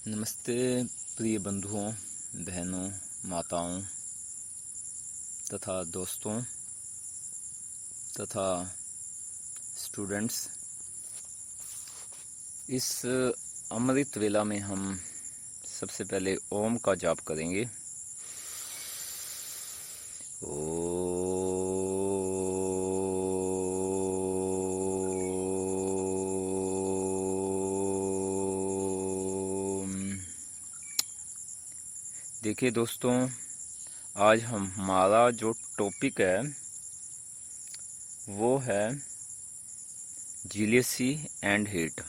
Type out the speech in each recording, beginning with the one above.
नमस्ते प्रिय बंधुओं, बहनों, माताओं तथा दोस्तों तथा स्टूडेंट्स। इस अमृत वेला में हम सबसे पहले ओम का जाप करेंगे। देखिए दोस्तों, आज हमारा जो टॉपिक है वो है जीलियसी एंड हीट।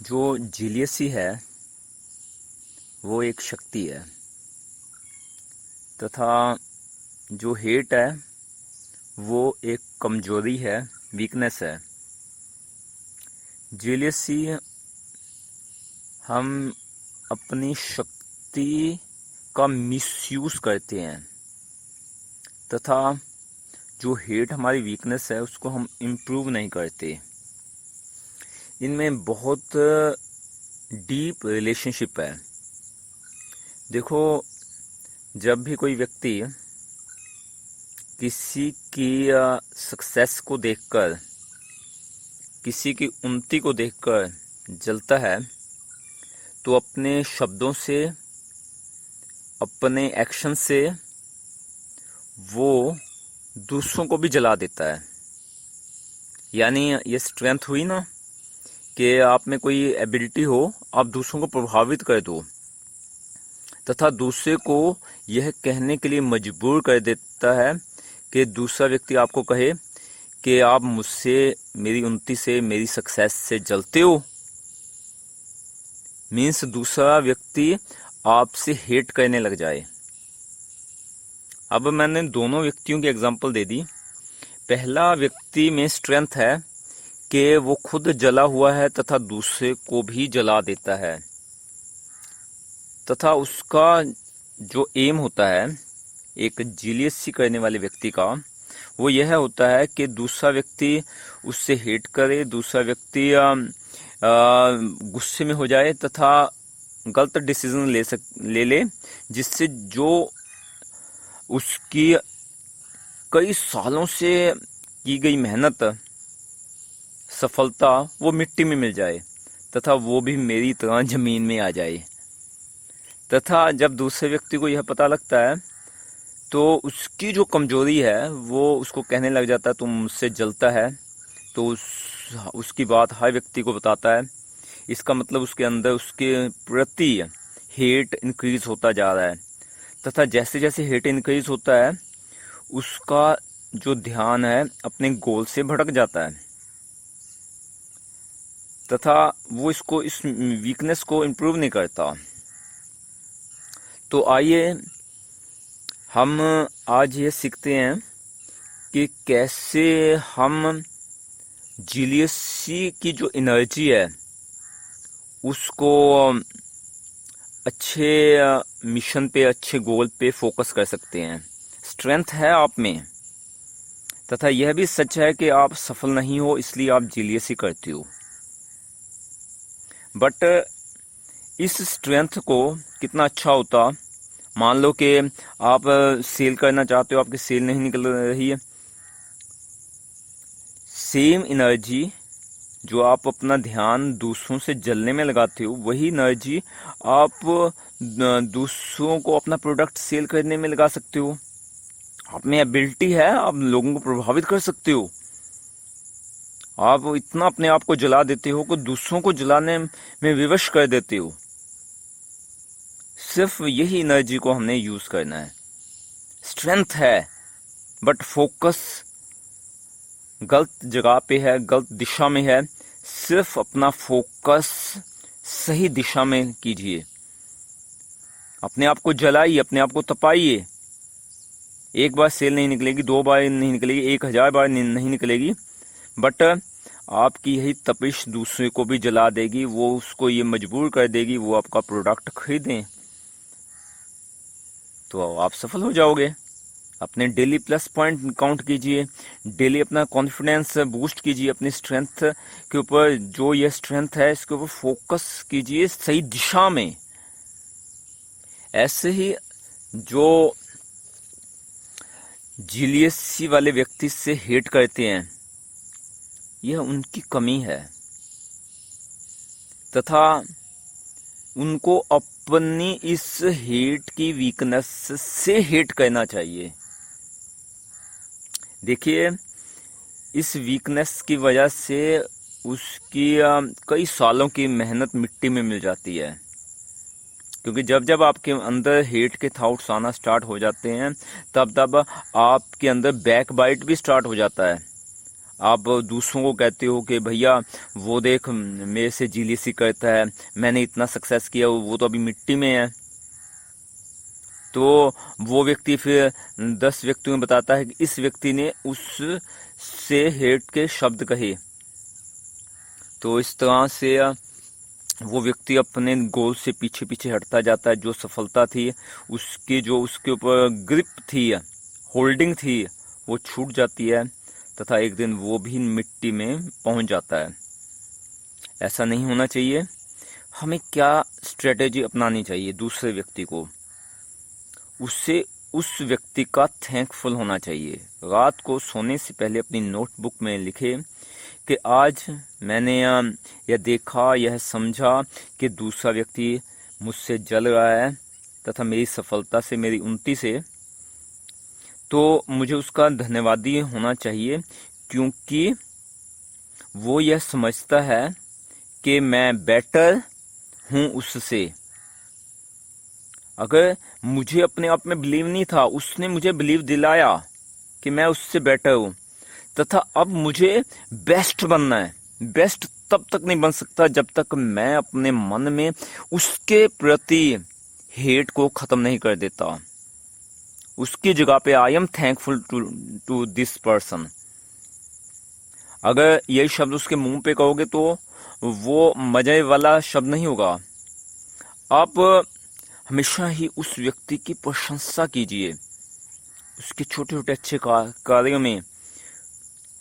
जो जीलियसी है वो एक शक्ति है तथा जो हेट है वो एक कमजोरी है, वीकनेस है। जीलियसी हम अपनी शक्ति का मिसयूज करते हैं तथा जो हेट हमारी वीकनेस है उसको हम इम्प्रूव नहीं करते। इनमें बहुत डीप रिलेशनशिप है। देखो, जब भी कोई व्यक्ति किसी की सक्सेस को देखकर, किसी की उन्नति को देखकर जलता है तो अपने शब्दों से, अपने एक्शन से वो दूसरों को भी जला देता है। यानी ये स्ट्रेंथ हुई ना कि आप में कोई एबिलिटी हो, आप दूसरों को प्रभावित कर दो तथा दूसरे को यह कहने के लिए मजबूर कर देता है कि दूसरा व्यक्ति आपको कहे कि आप मुझसे, मेरी उन्नति से, मेरी सक्सेस से जलते हो। मीन्स दूसरा व्यक्ति आपसे हेट करने लग जाए। अब मैंने दोनों व्यक्तियों की एग्जांपल दे दी। पहला व्यक्ति में स्ट्रेंथ है कि वो खुद जला हुआ है तथा दूसरे को भी जला देता है तथा उसका जो एम होता है एक जीलियसी करने वाले व्यक्ति का, वो यह होता है कि दूसरा व्यक्ति उससे हेट करे, दूसरा व्यक्ति गुस्से में हो जाए तथा गलत डिसीजन ले ले, जिससे जो उसकी कई सालों से की गई मेहनत, सफलता वो मिट्टी में मिल जाए तथा वो भी मेरी तरह जमीन में आ जाए। तथा जब दूसरे व्यक्ति को यह पता लगता है तो उसकी जो कमजोरी है वो उसको कहने लग जाता है, तुम मुझसे जलता है, तो उसकी बात हर व्यक्ति को बताता है। इसका मतलब उसके अंदर उसके प्रति हेट इंक्रीज होता जा रहा है तथा जैसे जैसे हेट इंक्रीज होता है उसका जो ध्यान है अपने गोल से भटक जाता है तथा वो इस वीकनेस को इम्प्रूव नहीं करता। तो आइए हम आज ये सीखते हैं कि कैसे हम जीलियसी की जो एनर्जी है उसको अच्छे मिशन पे, अच्छे गोल पे फोकस कर सकते हैं। स्ट्रेंथ है आप में तथा यह भी सच है कि आप सफल नहीं हो इसलिए आप जीलियसी करते हो। बट इस स्ट्रेंथ को कितना अच्छा होता, मान लो कि आप सेल करना चाहते हो, आपकी सेल नहीं निकल रही है। सेम एनर्जी जो आप अपना ध्यान दूसरों से जलने में लगाते हो, वही एनर्जी आप दूसरों को अपना प्रोडक्ट सेल करने में लगा सकते हो। आप में एबिलिटी है, आप लोगों को प्रभावित कर सकते हो। आप इतना अपने आप को जला देते हो कि दूसरों को जलाने में विवश कर देते हो। सिर्फ यही एनर्जी को हमने यूज करना है। स्ट्रेंथ है बट फोकस गलत जगह पे है, गलत दिशा में है। सिर्फ अपना फोकस सही दिशा में कीजिए। अपने आप को जलाइए, अपने आप को तपाइए। एक बार सेल नहीं निकलेगी, 2 बार नहीं निकलेगी, 1000 बार नहीं निकलेगी, बट आपकी यही तपिश दूसरे को भी जला देगी। वो उसको ये मजबूर कर देगी वो आपका प्रोडक्ट खरीदें, तो आप सफल हो जाओगे। अपने डेली प्लस पॉइंट काउंट कीजिए, डेली अपना कॉन्फिडेंस बूस्ट कीजिए, अपनी स्ट्रेंथ के ऊपर, जो ये स्ट्रेंथ है इसके ऊपर फोकस कीजिए सही दिशा में। ऐसे ही जो जीलियसी वाले व्यक्ति से हेट करते हैं, यह उनकी कमी है, तथा उनको अपनी इस हेट की वीकनेस से हेट करना चाहिए। देखिए, इस वीकनेस की वजह से उसकी कई सालों की मेहनत मिट्टी में मिल जाती है, क्योंकि जब जब आपके अंदर हेट के थॉट्स आना स्टार्ट हो जाते हैं, तब तब आपके अंदर बैक बाइट भी स्टार्ट हो जाता है। आप दूसरों को कहते हो कि भैया वो देख मेरे से जीलीसी करता है, मैंने इतना सक्सेस किया, वो तो अभी मिट्टी में है। तो वो व्यक्ति फिर 10 व्यक्तियों में बताता है कि इस व्यक्ति ने उससे हेट के शब्द कहे। तो इस तरह से वो व्यक्ति अपने गोल से पीछे पीछे हटता जाता है। जो सफलता थी उसकी, जो उसके ऊपर ग्रिप थी, होल्डिंग थी, वो छूट जाती है, तथा एक दिन वो भी मिट्टी में पहुंच जाता है। ऐसा नहीं होना चाहिए। हमें क्या स्ट्रेटेजी अपनानी चाहिए? दूसरे व्यक्ति को, उससे उस व्यक्ति का थैंकफुल होना चाहिए। रात को सोने से पहले अपनी नोटबुक में लिखे कि आज मैंने यह देखा, यह समझा कि दूसरा व्यक्ति मुझसे जल रहा है तथा मेरी सफलता से, मेरी उन्नति से, तो मुझे उसका धन्यवादी होना चाहिए, क्योंकि वो यह समझता है कि मैं बेटर हूँ उससे। अगर मुझे अपने आप में बिलीव नहीं था, उसने मुझे बिलीव दिलाया कि मैं उससे बेटर हूं, तथा अब मुझे बेस्ट बनना है। बेस्ट तब तक नहीं बन सकता जब तक मैं अपने मन में उसके प्रति हेट को खत्म नहीं कर देता। उसकी जगह पे I am thankful to this person. अगर यही शब्द उसके मुंह पे कहोगे तो वो मजे वाला शब्द नहीं होगा। आप हमेशा ही उस व्यक्ति की प्रशंसा कीजिए, उसके छोटे छोटे अच्छे कार्यों में,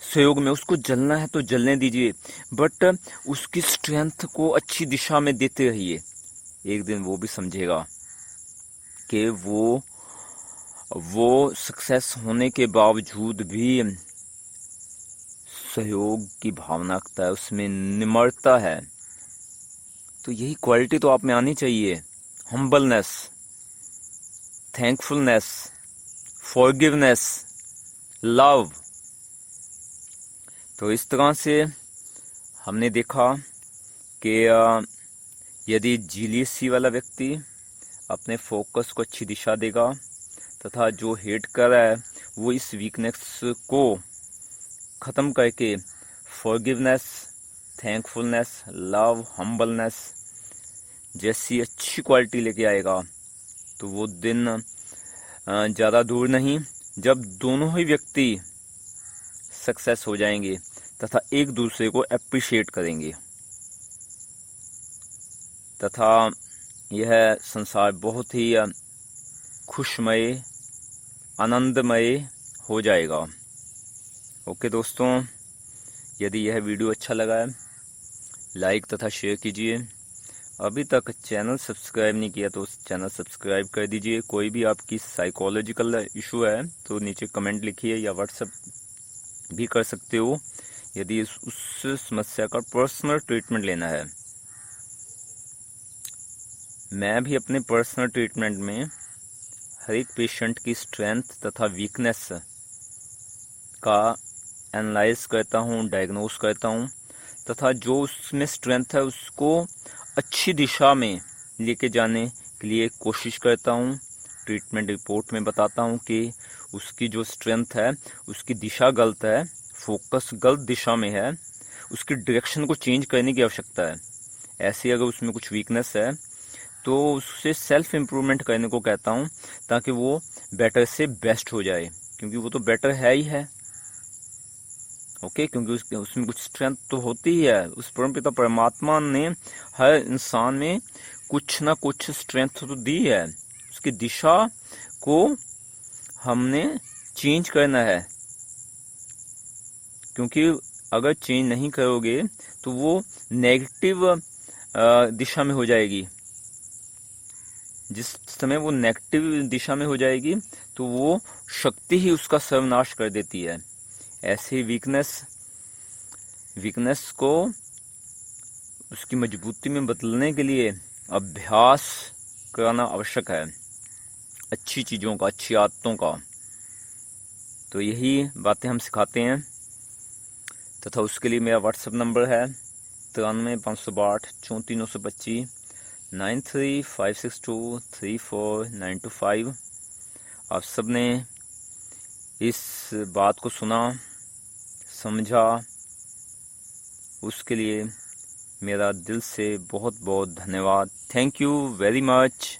सहयोग में। उसको जलना है तो जलने दीजिए, बट उसकी स्ट्रेंथ को अच्छी दिशा में देते रहिए। एक दिन वो भी समझेगा कि वो सक्सेस होने के बावजूद भी सहयोग की भावना रखता है, उसमें निम्रता है। तो यही क्वालिटी तो आप में आनी चाहिए। Humbleness, thankfulness, forgiveness, love. तो इस तरह से हमने देखा कि यदि जीलीसी वाला व्यक्ति अपने फोकस को अच्छी दिशा देगा, तथा जो हेट कर रहा है वो इस वीकनेस को ख़त्म करके फॉरगिवनेस, थैंकफुलनेस, लव, हम्बलनेस जैसी अच्छी क्वालिटी लेके आएगा, तो वो दिन ज़्यादा दूर नहीं जब दोनों ही व्यक्ति सक्सेस हो जाएंगे तथा एक दूसरे को अप्रिशिएट करेंगे, तथा यह संसार बहुत ही खुशमय, आनंदमय हो जाएगा। ओके दोस्तों, यदि यह वीडियो अच्छा लगा है लाइक तथा शेयर कीजिए। अभी तक चैनल सब्सक्राइब नहीं किया तो चैनल सब्सक्राइब कर दीजिए। कोई भी आपकी साइकोलॉजिकल इशू है तो नीचे कमेंट लिखिए, या व्हाट्सएप भी कर सकते हो यदि उस समस्या का पर्सनल ट्रीटमेंट लेना है। मैं भी अपने पर्सनल ट्रीटमेंट में हर एक पेशेंट की स्ट्रेंथ तथा वीकनेस का एनालाइज करता हूँ, डायग्नोस करता हूँ, तथा जो उसमें स्ट्रेंथ है उसको अच्छी दिशा में लेके जाने के लिए कोशिश करता हूँ। ट्रीटमेंट रिपोर्ट में बताता हूँ कि उसकी जो स्ट्रेंथ है उसकी दिशा गलत है, फोकस गलत दिशा में है, उसकी डायरेक्शन को चेंज करने की आवश्यकता है। ऐसे अगर उसमें कुछ वीकनेस है तो उससे सेल्फ इम्प्रूवमेंट करने को कहता हूँ, ताकि वो बेटर से बेस्ट हो जाए, क्योंकि वो तो बेटर है ही है। ओके, क्योंकि उसमें कुछ स्ट्रेंथ तो होती ही है। उस परमपिता परमात्मा ने हर इंसान में कुछ ना कुछ स्ट्रेंथ तो दी है, उसकी दिशा को हमने चेंज करना है, क्योंकि अगर चेंज नहीं करोगे तो वो नेगेटिव दिशा में हो जाएगी। जिस समय वो नेगेटिव दिशा में हो जाएगी तो वो शक्ति ही उसका सर्वनाश कर देती है। ऐसे वीकनेस को उसकी मजबूती में बदलने के लिए अभ्यास कराना आवश्यक है, अच्छी चीज़ों का, अच्छी आदतों का। तो यही बातें हम सिखाते हैं। तथा उसके लिए मेरा व्हाट्सएप नंबर है 93 562 34 925 93 562 34 925। आप सब ने इस बात को सुना, समझा, उसके लिए मेरा दिल से बहुत बहुत धन्यवाद। Thank you very much.